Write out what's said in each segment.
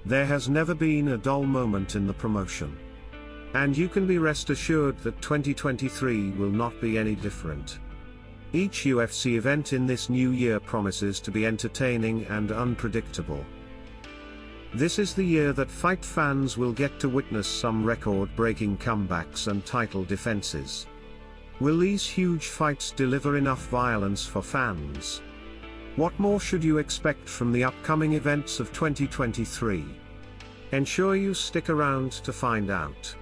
there has never been a dull moment in the promotion. And you can be rest assured that 2023 will not be any different. Each UFC event in this new year promises to be entertaining and unpredictable. This is the year that fight fans will get to witness some record-breaking comebacks and title defenses. Will these huge fights deliver enough violence for fans? What more should you expect from the upcoming events of 2023? Ensure you stick around to find out.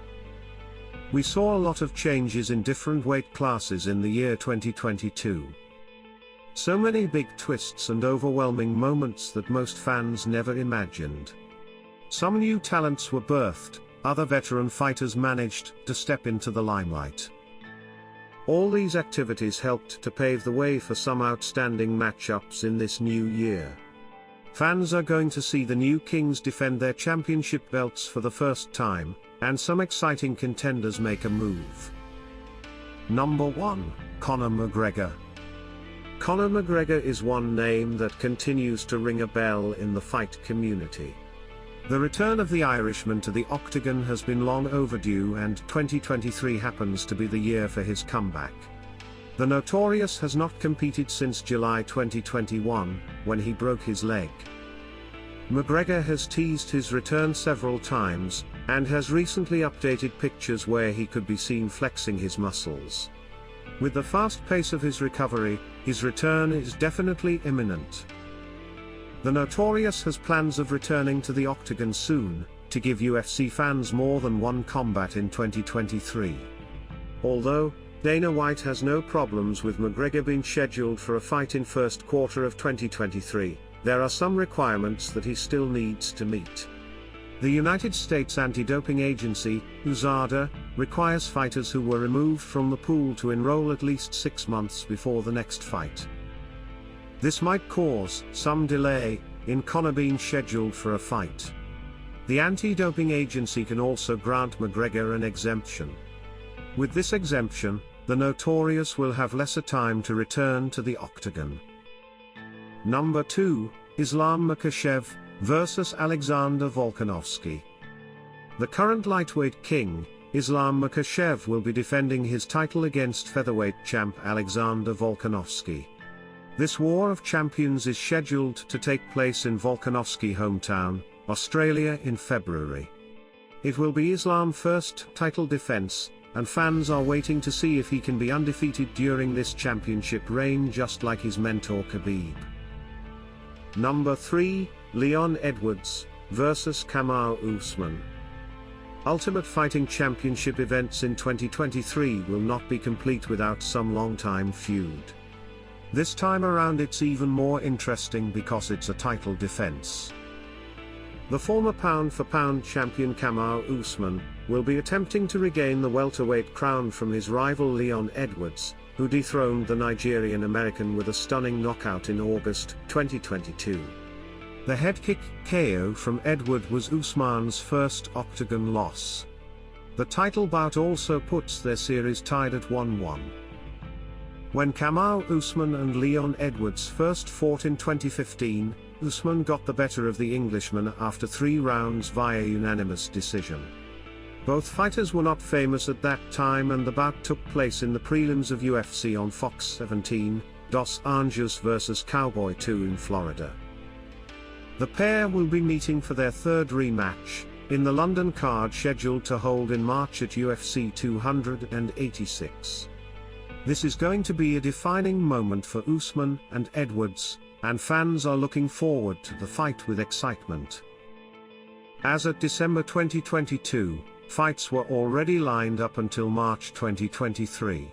We saw a lot of changes in different weight classes in the year 2022. So many big twists and overwhelming moments that most fans never imagined. Some new talents were birthed, other veteran fighters managed to step into the limelight. All these activities helped to pave the way for some outstanding matchups in this new year. Fans are going to see the new kings defend their championship belts for the first time, and some exciting contenders make a move. Number 1, Conor McGregor. Conor McGregor is one name that continues to ring a bell in the fight community. The return of the Irishman to the octagon has been long overdue, and 2023 happens to be the year for his comeback. The Notorious has not competed since July 2021, when he broke his leg. McGregor has teased his return several times, and has recently updated pictures where he could be seen flexing his muscles. With the fast pace of his recovery, his return is definitely imminent. The Notorious has plans of returning to the octagon soon, to give UFC fans more than one combat in 2023. Although, Dana White has no problems with McGregor being scheduled for a fight in first quarter of 2023, there are some requirements that he still needs to meet. The United States Anti-Doping Agency, USADA, requires fighters who were removed from the pool to enroll at least 6 months before the next fight. This might cause some delay in Conor being scheduled for a fight. The Anti-Doping Agency can also grant McGregor an exemption. With this exemption, the Notorious will have lesser time to return to the octagon. Number 2, Islam Makhachev versus Alexander Volkanovski. The current lightweight king, Islam Makhachev, will be defending his title against featherweight champ Alexander Volkanovski. This war of champions is scheduled to take place in Volkanovski's hometown, Australia, in February. It will be Islam's first title defense, and fans are waiting to see if he can be undefeated during this championship reign, just like his mentor Khabib. Number 3, Leon Edwards versus Kamaru Usman. Ultimate Fighting Championship events in 2023 will not be complete without some long-time feud. This time around it's even more interesting because it's a title defense. The former pound-for-pound champion Kamaru Usman will be attempting to regain the welterweight crown from his rival Leon Edwards, who dethroned the Nigerian-American with a stunning knockout in August 2022. The head kick KO from Edward was Usman's first octagon loss. The title bout also puts their series tied at 1-1. When Kamaru Usman and Leon Edwards first fought in 2015, Usman got the better of the Englishman after 3 rounds via unanimous decision. Both fighters were not famous at that time, and the bout took place in the prelims of UFC on Fox 17, Dos Anjos vs Cowboy 2 in Florida. The pair will be meeting for their third rematch, in the London card scheduled to hold in March at UFC 286. This is going to be a defining moment for Usman and Edwards, and fans are looking forward to the fight with excitement. As at December 2022, fights were already lined up until March 2023.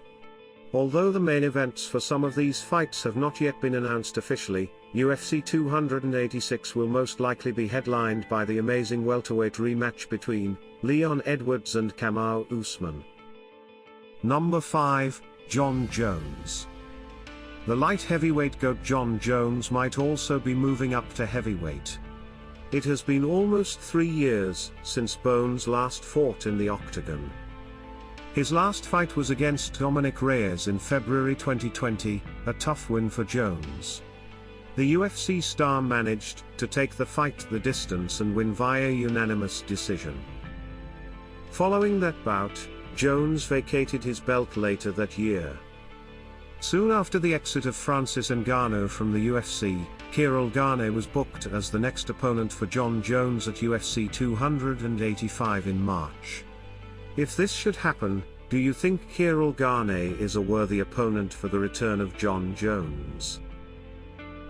Although the main events for some of these fights have not yet been announced officially, UFC 286 will most likely be headlined by the amazing welterweight rematch between Leon Edwards and Kamaru Usman. Number 5, Jon Jones. The light heavyweight GOAT Jon Jones might also be moving up to heavyweight. It has been almost 3 years since Bones last fought in the octagon. His last fight was against Dominic Reyes in February 2020, a tough win for Jones. The UFC star managed to take the fight the distance and win via unanimous decision. Following that bout, Jones vacated his belt later that year. Soon after the exit of Francis Ngannou from the UFC, Ciryl Gane was booked as the next opponent for Jon Jones at UFC 285 in March. If this should happen, do you think Ciryl Gane is a worthy opponent for the return of Jon Jones?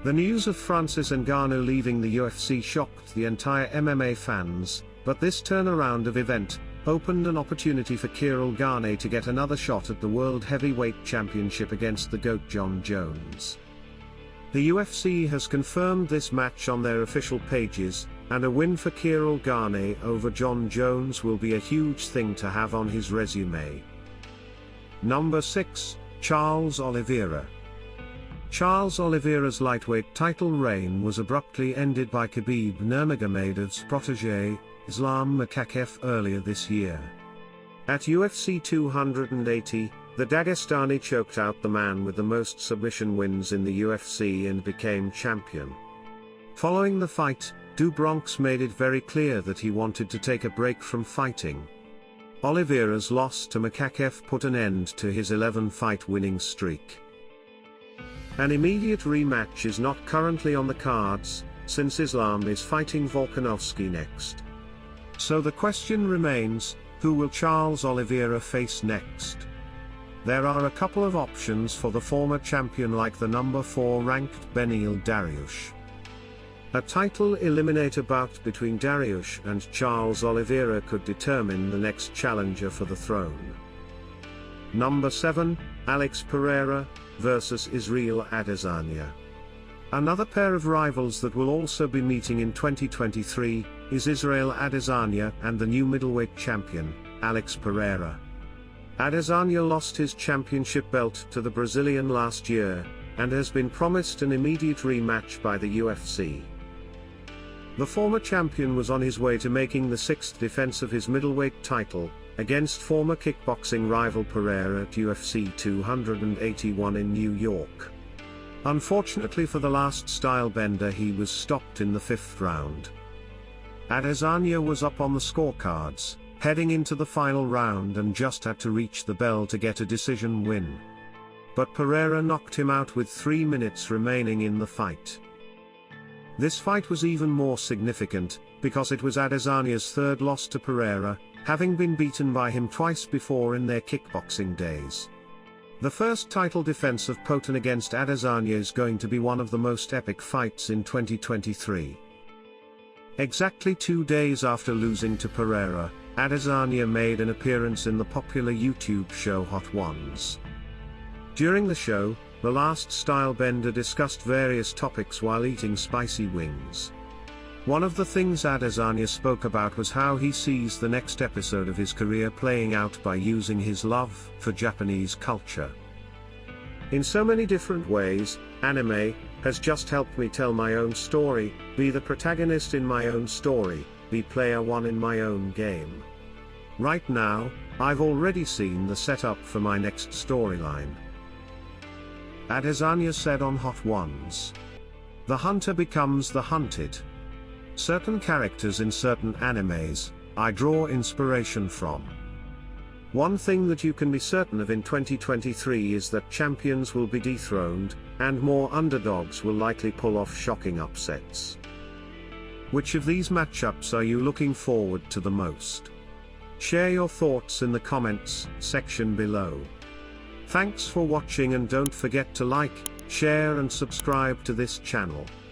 The news of Francis Ngannou leaving the UFC shocked the entire MMA fans, but this turnaround of event opened an opportunity for Ciryl Gane to get another shot at the World Heavyweight Championship against the GOAT Jon Jones. The UFC has confirmed this match on their official pages, and a win for Ciryl Gane over Jon Jones will be a huge thing to have on his resume. Number 6, Charles Oliveira. Charles Oliveira's lightweight title reign was abruptly ended by Khabib Nurmagomedov's protégé, Islam Makhachev, earlier this year. At UFC 280, the Dagestani choked out the man with the most submission wins in the UFC and became champion. Following the fight, Do Bronx made it very clear that he wanted to take a break from fighting. Oliveira's loss to Makhachev put an end to his 11-fight winning streak. An immediate rematch is not currently on the cards, since Islam is fighting Volkanovski next. So the question remains, who will Charles Oliveira face next? There are a couple of options for the former champion, like the number 4 ranked Beneil Dariush. A title eliminator bout between Dariush and Charles Oliveira could determine the next challenger for the throne. Number 7, Alex Pereira versus Israel Adesanya. Another pair of rivals that will also be meeting in 2023 is Israel Adesanya and the new middleweight champion, Alex Pereira. Adesanya lost his championship belt to the Brazilian last year, and has been promised an immediate rematch by the UFC. The former champion was on his way to making the 6th defense of his middleweight title, against former kickboxing rival Pereira at UFC 281 in New York. Unfortunately for the last stylebender, he was stopped in the 5th round. Adesanya was up on the scorecards, heading into the final round, and just had to reach the bell to get a decision win. But Pereira knocked him out with 3 minutes remaining in the fight. This fight was even more significant, because it was Adesanya's 3rd loss to Pereira, having been beaten by him twice before in their kickboxing days. The first title defense of Poten against Adesanya is going to be one of the most epic fights in 2023. Exactly 2 days after losing to Pereira, Adesanya made an appearance in the popular YouTube show Hot Ones. During the show, the last stylebender discussed various topics while eating spicy wings. One of the things Adesanya spoke about was how he sees the next episode of his career playing out by using his love for Japanese culture. In so many different ways, anime has just helped me tell my own story, be the protagonist in my own story, be player one in my own game. Right now, I've already seen the setup for my next storyline. Adesanya said on Hot Ones. The hunter becomes the hunted. Certain characters in certain animes, I draw inspiration from. One thing that you can be certain of in 2023 is that champions will be dethroned, and more underdogs will likely pull off shocking upsets. Which of these matchups are you looking forward to the most? Share your thoughts in the comments section below. Thanks for watching, and don't forget to like, share and subscribe to this channel.